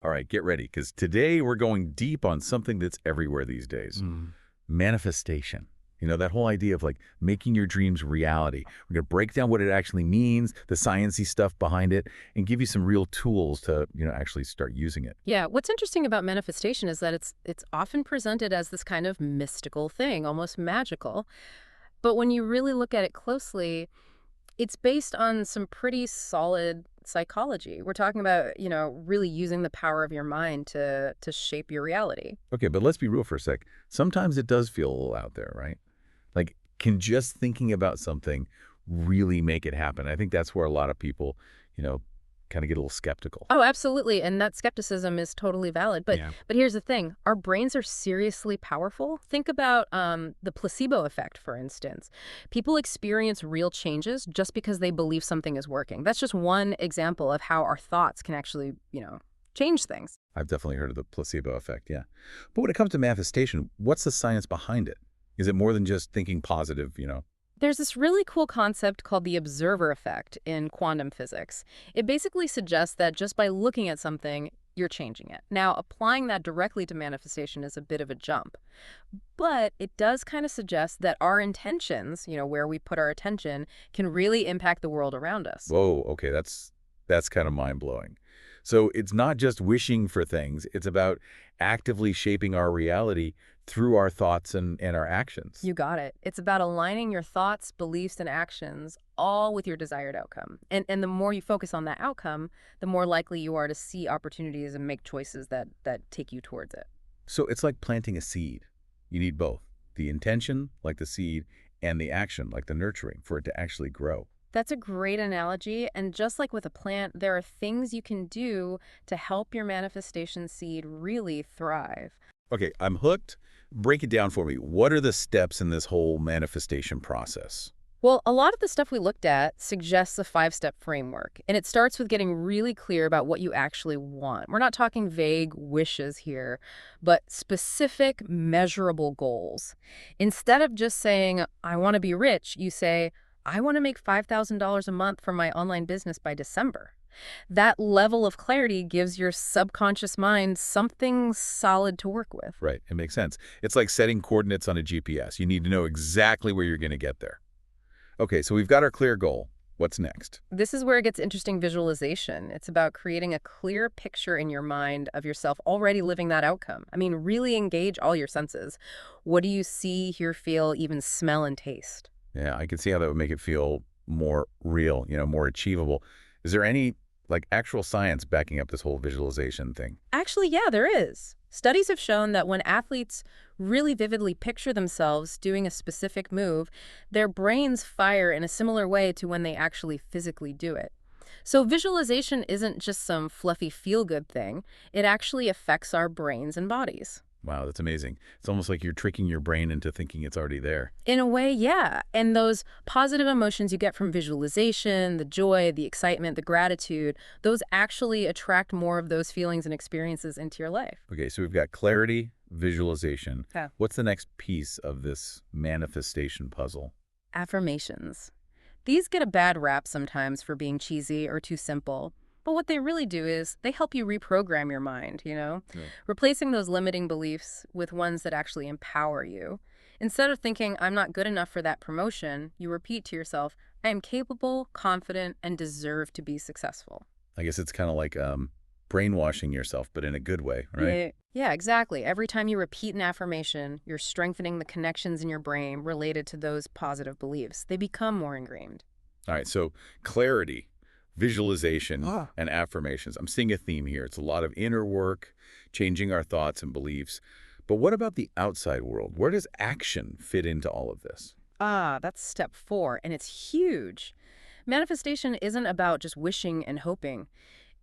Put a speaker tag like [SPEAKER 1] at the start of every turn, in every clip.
[SPEAKER 1] All right, get ready, because today we're going deep on something that's everywhere these days.
[SPEAKER 2] Mm.
[SPEAKER 1] Manifestation. That whole idea of like making your dreams reality. We're going to break down what it actually means, the sciencey stuff behind it, and give you some real tools to, actually start using it.
[SPEAKER 3] Yeah, what's interesting about manifestation is that it's often presented as this kind of mystical thing, almost magical. But when you really look at it closely, it's based on some pretty solid psychology. We're talking about, really using the power of your mind to shape your reality.
[SPEAKER 1] Okay, but let's be real for a sec. Sometimes it does feel a little out there, right? Like, can just thinking about something really make it happen? I think that's where a lot of people, you know, kind of get a little skeptical.
[SPEAKER 3] Oh, absolutely. And that skepticism is totally valid. But
[SPEAKER 2] Yeah.
[SPEAKER 3] but here's the thing. Our brains are seriously powerful. Think about the placebo effect, for instance. People experience real changes just because they believe something is working. That's just one example of how our thoughts can actually, change things.
[SPEAKER 1] I've definitely heard of the placebo effect, yeah. But when it comes to manifestation, what's the science behind it? Is it more than just thinking positive?
[SPEAKER 3] There's this really cool concept called the observer effect in quantum physics. It basically suggests that just by looking at something, you're changing it. Now, applying that directly to manifestation is a bit of a jump. But it does kind of suggest that our intentions, where we put our attention, can really impact the world around us.
[SPEAKER 1] Whoa, okay, that's kind of mind-blowing. So it's not just wishing for things, it's about actively shaping our reality through our thoughts and our actions.
[SPEAKER 3] You got it. It's about aligning your thoughts, beliefs, and actions all with your desired outcome. And the more you focus on that outcome, the more likely you are to see opportunities and make choices that take you towards it.
[SPEAKER 1] So it's like planting a seed. You need both, the intention, like the seed, and the action, like the nurturing, for it to actually grow.
[SPEAKER 3] That's a great analogy. And just like with a plant, there are things you can do to help your manifestation seed really thrive.
[SPEAKER 1] Okay, I'm hooked. Break it down for me. What are the steps in this whole manifestation process?
[SPEAKER 3] Well, a lot of the stuff we looked at suggests a five-step framework, and it starts with getting really clear about what you actually want. We're not talking vague wishes here, but specific, measurable goals. Instead of just saying, I want to be rich, you say, I want to make $5,000 a month from my online business by December. That level of clarity gives your subconscious mind something solid to work with.
[SPEAKER 1] Right, it makes sense. It's like setting coordinates on a GPS. You need to know exactly where you're going to get there. Okay, so we've got our clear goal. What's next?
[SPEAKER 3] This is where it gets interesting visualization. It's about creating a clear picture in your mind of yourself already living that outcome. I mean, really engage all your senses. What do you see, hear, feel, even smell and taste?
[SPEAKER 1] Yeah, I can see how that would make it feel more real, more achievable. Is there any, like, actual science backing up this whole visualization thing?
[SPEAKER 3] Actually, yeah, there is. Studies have shown that when athletes really vividly picture themselves doing a specific move, their brains fire in a similar way to when they actually physically do it. So visualization isn't just some fluffy feel-good thing. It actually affects our brains and bodies.
[SPEAKER 1] Wow, that's amazing. It's almost like you're tricking your brain into thinking it's already there.
[SPEAKER 3] In a way, yeah. And those positive emotions you get from visualization, the joy, the excitement, the gratitude, those actually attract more of those feelings and experiences into your life.
[SPEAKER 1] Okay, so we've got clarity, visualization.
[SPEAKER 3] Yeah.
[SPEAKER 1] What's the next piece of this manifestation puzzle?
[SPEAKER 3] Affirmations. These get a bad rap sometimes for being cheesy or too simple. But what they really do is they help you reprogram your mind.
[SPEAKER 1] Yeah.
[SPEAKER 3] Replacing those limiting beliefs with ones that actually empower you. Instead of thinking, I'm not good enough for that promotion, you repeat to yourself, I am capable, confident, and deserve to be successful.
[SPEAKER 1] I guess it's kind of like brainwashing yourself, but in a good way, right?
[SPEAKER 3] Yeah, exactly. Every time you repeat an affirmation, you're strengthening the connections in your brain related to those positive beliefs. They become more ingrained.
[SPEAKER 1] All right, so clarity, visualization,
[SPEAKER 2] Ah.
[SPEAKER 1] and affirmations. I'm seeing a theme here. It's a lot of inner work, changing our thoughts and beliefs. But what about the outside world? Where does action fit into all of this?
[SPEAKER 3] That's step 4, and it's huge. Manifestation isn't about just wishing and hoping.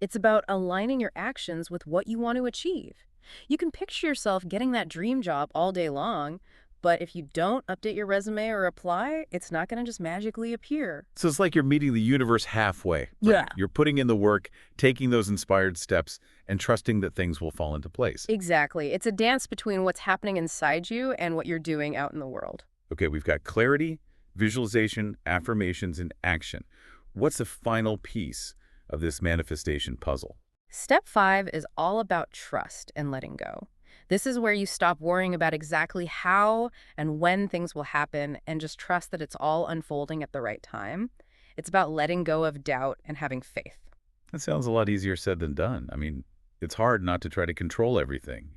[SPEAKER 3] It's about aligning your actions with what you want to achieve. You can picture yourself getting that dream job all day long, but if you don't update your resume or apply, it's not going to just magically appear.
[SPEAKER 1] So it's like you're meeting the universe halfway. Right?
[SPEAKER 3] Yeah.
[SPEAKER 1] You're putting in the work, taking those inspired steps, and trusting that things will fall into place.
[SPEAKER 3] Exactly. It's a dance between what's happening inside you and what you're doing out in the world.
[SPEAKER 1] Okay, we've got clarity, visualization, affirmations, and action. What's the final piece of this manifestation puzzle?
[SPEAKER 3] Step 5 is all about trust and letting go. This is where you stop worrying about exactly how and when things will happen and just trust that it's all unfolding at the right time. It's about letting go of doubt and having faith.
[SPEAKER 1] That sounds a lot easier said than done. I mean, it's hard not to try to control everything.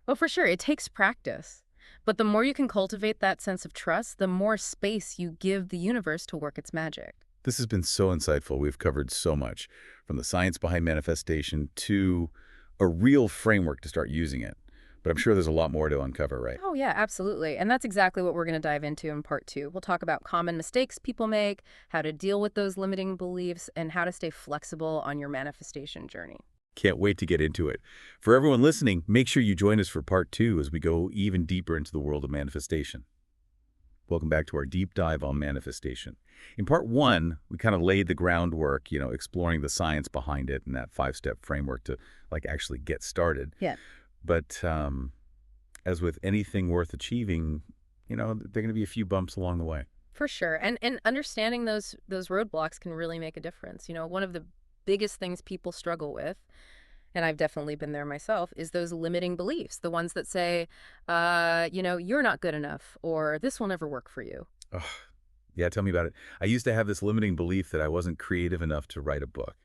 [SPEAKER 3] Well, for sure, it takes practice. But the more you can cultivate that sense of trust, the more space you give the universe to work its magic.
[SPEAKER 1] This has been so insightful. We've covered so much, from the science behind manifestation to a real framework to start using it. But I'm sure there's a lot more to uncover, right?
[SPEAKER 3] Oh, yeah, absolutely. And that's exactly what we're going to dive into in part 2. We'll talk about common mistakes people make, how to deal with those limiting beliefs, and how to stay flexible on your manifestation journey.
[SPEAKER 1] Can't wait to get into it. For everyone listening, make sure you join us for part 2 as we go even deeper into the world of manifestation. Welcome back to our deep dive on manifestation. In part 1, we kind of laid the groundwork, exploring the science behind it and that 5-step framework to actually get started.
[SPEAKER 3] Yeah.
[SPEAKER 1] But as with anything worth achieving, there are going to be a few bumps along the way.
[SPEAKER 3] For sure. And understanding those roadblocks can really make a difference. One of the biggest things people struggle with, and I've definitely been there myself, is those limiting beliefs, the ones that say, you're not good enough, or this will never work for you.
[SPEAKER 1] Ugh. Yeah, tell me about it. I used to have this limiting belief that I wasn't creative enough to write a book.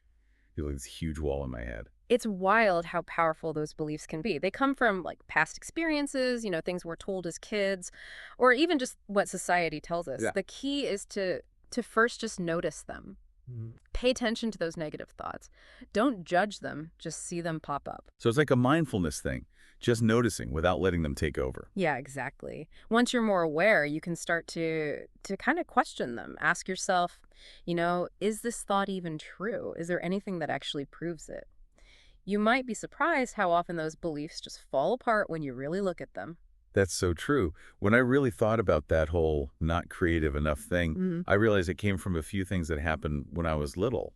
[SPEAKER 1] It was this huge wall in my head.
[SPEAKER 3] It's wild how powerful those beliefs can be. They come from past experiences, things we're told as kids, or even just what society tells us.
[SPEAKER 1] Yeah.
[SPEAKER 3] The key is to first just notice them. Pay attention to those negative thoughts. Don't judge them, just see them pop up.
[SPEAKER 1] So it's like a mindfulness thing, just noticing without letting them take over.
[SPEAKER 3] Yeah, exactly. Once you're more aware, you can start to kind of question them. Ask yourself, is this thought even true? Is there anything that actually proves it? You might be surprised how often those beliefs just fall apart when you really look at them.
[SPEAKER 1] That's so true. When I really thought about that whole not creative enough thing, I realized it came from a few things that happened when I was little,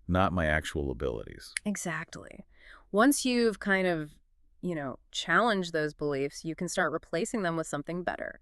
[SPEAKER 1] not my actual abilities.
[SPEAKER 3] Exactly. Once you've kind of, challenged those beliefs, you can start replacing them with something better.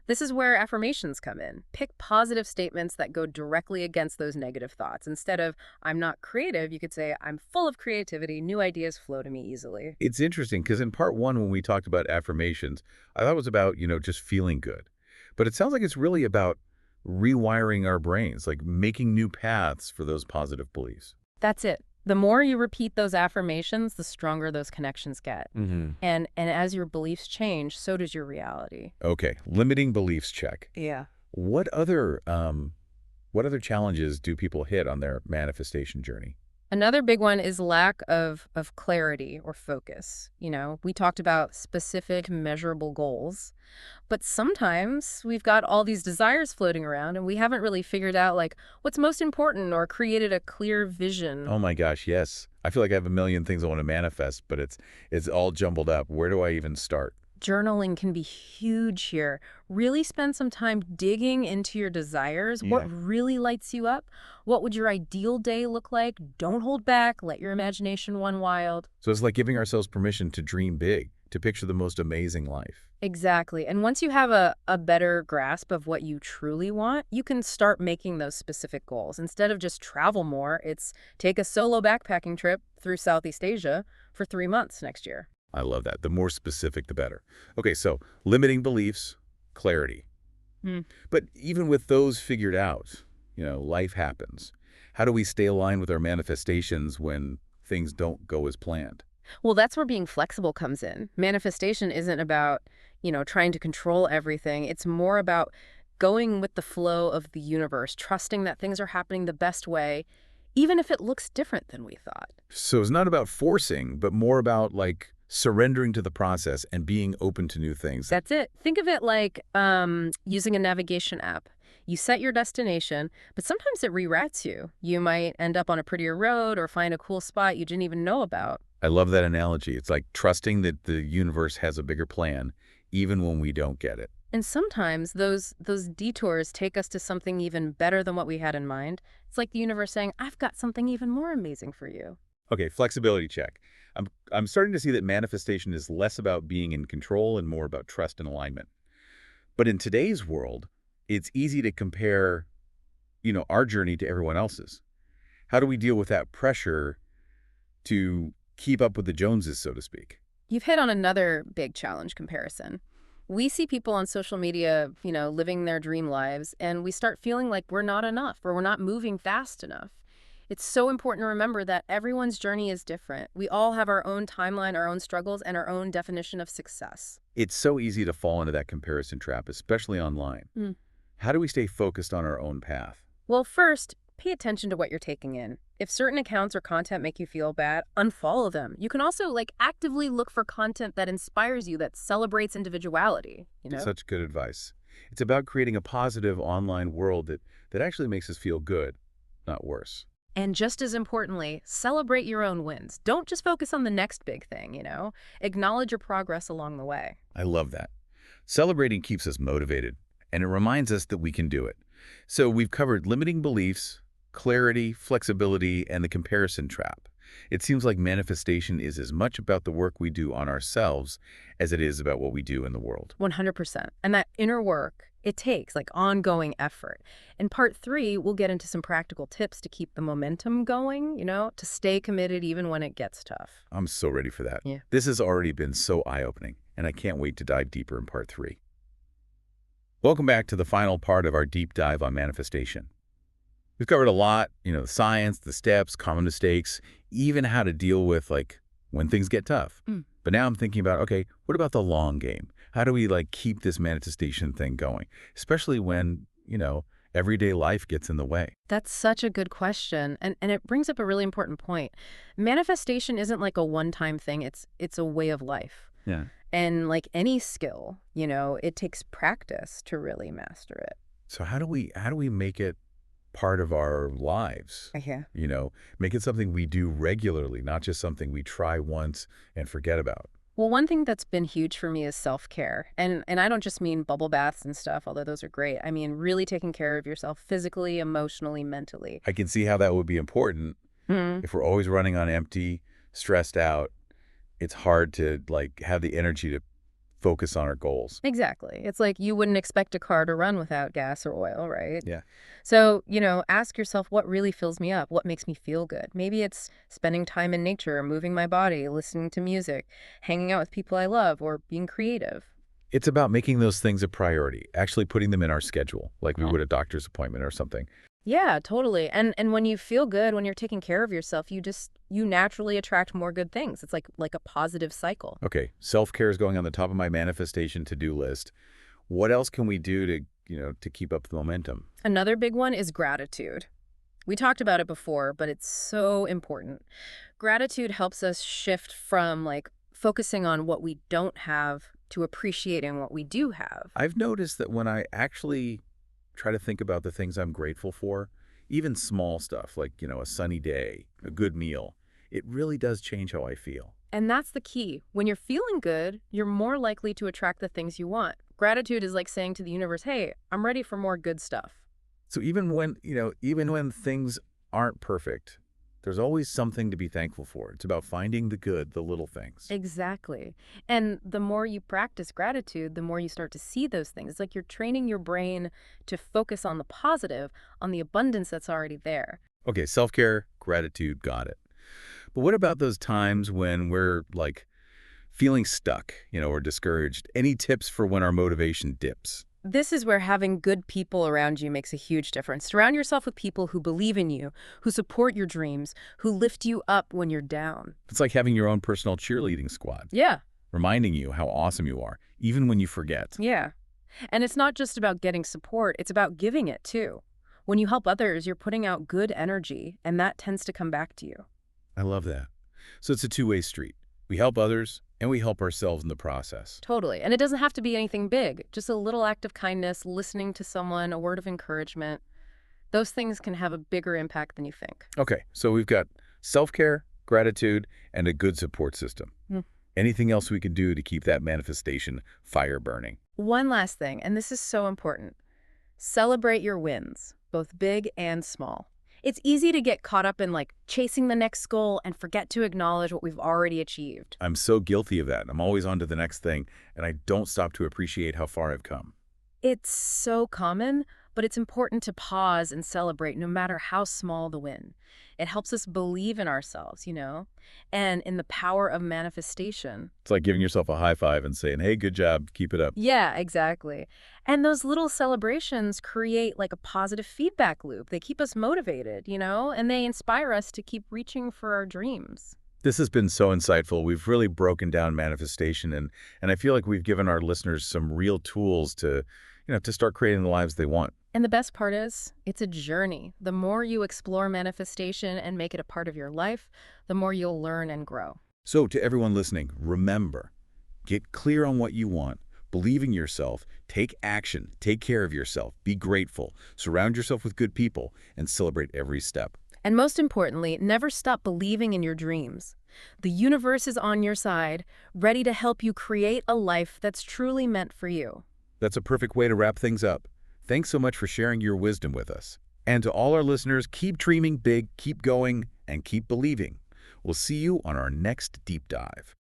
[SPEAKER 3] This is where affirmations come in. Pick positive statements that go directly against those negative thoughts. Instead of, I'm not creative, you could say, I'm full of creativity, new ideas flow to me easily.
[SPEAKER 1] It's interesting because in part 1, when we talked about affirmations, I thought it was about, just feeling good. But it sounds like it's really about rewiring our brains, like making new paths for those positive beliefs.
[SPEAKER 3] That's it. The more you repeat those affirmations, the stronger those connections get. And as your beliefs change, so does your reality.
[SPEAKER 1] Okay, limiting beliefs check.
[SPEAKER 3] Yeah.
[SPEAKER 1] What other challenges do people hit on their manifestation journey?
[SPEAKER 3] Another big one is lack of clarity or focus. We talked about specific measurable goals, but sometimes we've got all these desires floating around and we haven't really figured out what's most important or created a clear vision.
[SPEAKER 1] Oh my gosh, yes. I feel like I have a million things I want to manifest, but it's all jumbled up. Where do I even start?
[SPEAKER 3] Journaling can be huge here. Really spend some time digging into your desires.
[SPEAKER 1] Yeah.
[SPEAKER 3] What really lights you up? What would your ideal day look like? Don't hold back. Let your imagination run wild.
[SPEAKER 1] So it's like giving ourselves permission to dream big, to picture the most amazing life.
[SPEAKER 3] Exactly. And once you have a better grasp of what you truly want, you can start making those specific goals. Instead of just travel more, it's take a solo backpacking trip through Southeast Asia for 3 months next year.
[SPEAKER 1] I love that. The more specific, the better. Okay, so limiting beliefs, clarity. But even with those figured out, life happens. How do we stay aligned with our manifestations when things don't go as planned?
[SPEAKER 3] Well, that's where being flexible comes in. Manifestation isn't about, trying to control everything. It's more about going with the flow of the universe, trusting that things are happening the best way, even if it looks different than we thought.
[SPEAKER 1] So it's not about forcing, but more about surrendering to the process and being open to new things.
[SPEAKER 3] That's it. Think of it like using a navigation app. You set your destination, but sometimes it reroutes you. You might end up on a prettier road or find a cool spot you didn't even know about.
[SPEAKER 1] I love that analogy. It's like trusting that the universe has a bigger plan, even when we don't get it.
[SPEAKER 3] And sometimes those detours take us to something even better than what we had in mind. It's like the universe saying, I've got something even more amazing for you.
[SPEAKER 1] Okay, flexibility check. I'm starting to see that manifestation is less about being in control and more about trust and alignment. But in today's world, it's easy to compare, our journey to everyone else's. How do we deal with that pressure to keep up with the Joneses, so to speak.
[SPEAKER 3] You've hit on another big challenge comparison. We see people on social media, living their dream lives, and we start feeling like we're not enough or we're not moving fast enough. It's so important to remember that everyone's journey is different. We all have our own timeline, our own struggles, and our own definition of success.
[SPEAKER 1] It's so easy to fall into that comparison trap, especially online.
[SPEAKER 3] Mm.
[SPEAKER 1] How do we stay focused on our own path?
[SPEAKER 3] Well, first, pay attention to what you're taking in. If certain accounts or content make you feel bad, unfollow them. You can also actively look for content that inspires you, that celebrates individuality.
[SPEAKER 1] Such good advice. It's about creating a positive online world that actually makes us feel good, not worse.
[SPEAKER 3] And just as importantly, celebrate your own wins. Don't just focus on the next big thing. Acknowledge your progress along the way.
[SPEAKER 1] I love that. Celebrating keeps us motivated, and it reminds us that we can do it. So we've covered limiting beliefs, clarity, flexibility, and the comparison trap. It seems like manifestation is as much about the work we do on ourselves as it is about what we do in the world.
[SPEAKER 3] 100%. And that inner work, it takes ongoing effort. In part 3, we'll get into some practical tips to keep the momentum going, to stay committed even when it gets tough.
[SPEAKER 1] I'm so ready for that.
[SPEAKER 3] Yeah.
[SPEAKER 1] This has already been so eye-opening, and I can't wait to dive deeper in part 3. Welcome back to the final part of our deep dive on manifestation. We've covered a lot, the science, the steps, common mistakes, even how to deal with when things get tough. But now I'm thinking about, okay, what about the long game? How do we keep this manifestation thing going, especially when, everyday life gets in the way?
[SPEAKER 3] That's such a good question. And it brings up a really important point. Manifestation isn't a one-time thing. It's a way of life.
[SPEAKER 1] Yeah.
[SPEAKER 3] And like any skill, it takes practice to really master it.
[SPEAKER 1] So how do we make it part of our lives?
[SPEAKER 3] Yeah.
[SPEAKER 1] Make it something we do regularly, not just something we try once and forget about.
[SPEAKER 3] Well, one thing that's been huge for me is self-care. And I don't just mean bubble baths and stuff, although those are great. I mean, really taking care of yourself physically, emotionally, mentally.
[SPEAKER 1] I can see how that would be important. If we're always running on empty, stressed out, it's hard to have the energy to focus on our goals.
[SPEAKER 3] Exactly. It's like you wouldn't expect a car to run without gas or oil, right?
[SPEAKER 1] Yeah.
[SPEAKER 3] So, ask yourself what really fills me up, what makes me feel good. Maybe it's spending time in nature, moving my body, listening to music, hanging out with people I love, or being creative.
[SPEAKER 1] It's about making those things a priority, actually putting them in our schedule, like we would a doctor's appointment or something.
[SPEAKER 3] Yeah, totally. And when you feel good, when you're taking care of yourself, you naturally attract more good things. It's like a positive cycle.
[SPEAKER 1] Okay, self-care is going on the top of my manifestation to-do list. What else can we do to keep up the momentum?
[SPEAKER 3] Another big one is gratitude. We talked about it before, but it's so important. Gratitude helps us shift from focusing on what we don't have to appreciating what we do have.
[SPEAKER 1] I've noticed that when I actually try to think about the things I'm grateful for, even small stuff like, a sunny day, a good meal, it really does change how I feel.
[SPEAKER 3] And that's the key. When you're feeling good, you're more likely to attract the things you want. Gratitude is like saying to the universe, hey, I'm ready for more good stuff.
[SPEAKER 1] So even when things aren't perfect, there's always something to be thankful for. It's about finding the good, the little things.
[SPEAKER 3] Exactly. And the more you practice gratitude, the more you start to see those things. It's like you're training your brain to focus on the positive, on the abundance that's already there.
[SPEAKER 1] Okay, self-care, gratitude, got it. But what about those times when we're feeling stuck, or discouraged? Any tips for when our motivation dips?
[SPEAKER 3] This is where having good people around you makes a huge difference. Surround yourself with people who believe in you, who support your dreams, who lift you up when you're down.
[SPEAKER 1] It's like having your own personal cheerleading squad,
[SPEAKER 3] Yeah.
[SPEAKER 1] reminding you how awesome you are, even when you forget.
[SPEAKER 3] Yeah. And it's not just about getting support, it's about giving it too. When you help others, you're putting out good energy, and that tends to come back to you.
[SPEAKER 1] I love that. So it's a two-way street. We help others, and we help ourselves in the process.
[SPEAKER 3] Totally. And it doesn't have to be anything big. Just a little act of kindness, listening to someone, a word of encouragement. Those things can have a bigger impact than you think.
[SPEAKER 1] Okay, so we've got self-care, gratitude, and a good support system. Anything else we can do to keep that manifestation fire burning?
[SPEAKER 3] One last thing, and this is so important. Celebrate your wins, both big and small. It's easy to get caught up in chasing the next goal and forget to acknowledge what we've already achieved.
[SPEAKER 1] I'm so guilty of that. I'm always on to the next thing, and I don't stop to appreciate how far I've come.
[SPEAKER 3] It's so common, But it's important to pause and celebrate no matter how small the win. It helps us believe in ourselves, and in the power of manifestation.
[SPEAKER 1] It's like giving yourself a high five and saying, hey, good job, keep it up.
[SPEAKER 3] Yeah, exactly. And those little celebrations create like a positive feedback loop. They keep us motivated, and they inspire us to keep reaching for our dreams.
[SPEAKER 1] This has been so insightful. We've really broken down manifestation, and I feel like we've given our listeners some real tools to start creating the lives they want.
[SPEAKER 3] And the best part is, it's a journey. The more you explore manifestation and make it a part of your life, the more you'll learn and grow.
[SPEAKER 1] So to everyone listening, remember, get clear on what you want, believe in yourself, take action, take care of yourself, be grateful, surround yourself with good people, and celebrate every step.
[SPEAKER 3] And most importantly, never stop believing in your dreams. The universe is on your side, ready to help you create a life that's truly meant for you.
[SPEAKER 1] That's a perfect way to wrap things up. Thanks so much for sharing your wisdom with us. And to all our listeners, keep dreaming big, keep going, and keep believing. We'll see you on our next deep dive.